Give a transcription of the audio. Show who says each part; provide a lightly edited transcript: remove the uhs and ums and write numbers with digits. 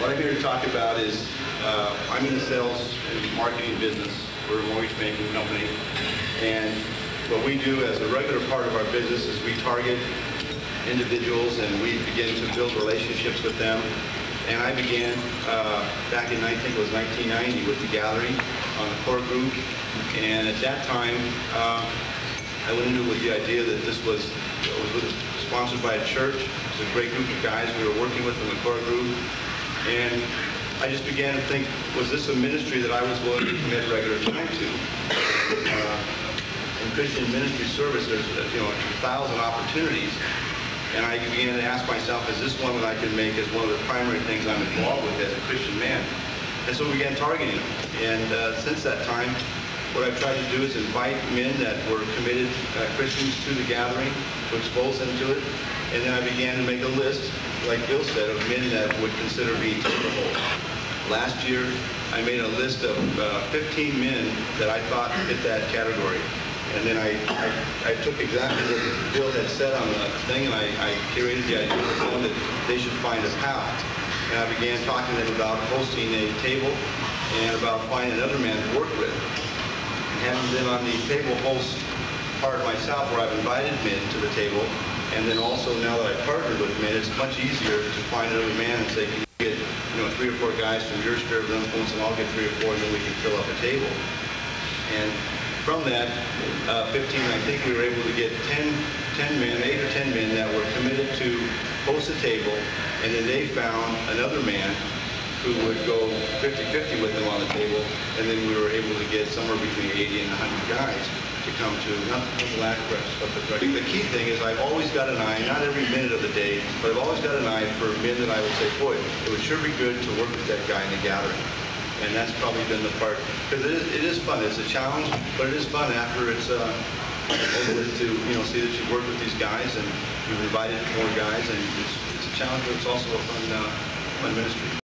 Speaker 1: What I'm here to talk about is I'm in the sales and marketing business. We're a mortgage banking company, and what we do as a regular part of our business is we target individuals and we begin to build relationships with them. And I began back in, I think it was 1990, with the Gathering on the core group. And at that time, I went into it with the idea that this was sponsored by a church. It was a great group of guys we were working with in the core group. And I just began to think, was this a ministry that I was willing to commit regular time to? In Christian ministry service, there's 1,000 opportunities. And I began to ask myself, is this one that I can make as one of the primary things I'm involved with as a Christian man? And so we began targeting them. And since that time, what I've tried to do is invite men that were committed Christians to the Gathering, to expose them to it. And then I began to make a list, like Bill said, of men that would consider me table. Last year, I made a list of 15 men that I thought fit that category. And then I took exactly what Bill had said on the thing, and I curated the idea with them that they should find a pal. And I began talking to them about hosting a table and about finding another man to work with. And having been on the table host part myself, where I've invited men to the table, and then also now that I've partnered with men, it's much easier to find another man and say, can you get 3 or 4 guys from your sphere of influence, and I'll get 3 or 4, and then we can fill up a table. And from that 15, I think we were able to get 10 men, 8 or 10 men that were committed to host a table, and then they found another man who would go 50-50 with them on the table, and then we were able to get somewhere between 80 and 100 guys to come to, not the lack of I think the key thing is I've always got an eye, not every minute of the day, but I've always got an eye for men that I would say, boy, it would sure be good to work with that guy in the Gathering. And that's probably been the part, because it is fun. It's a challenge, but it is fun after it's over to see that you work with these guys and you've invited more guys, and it's a challenge, but it's also a fun ministry.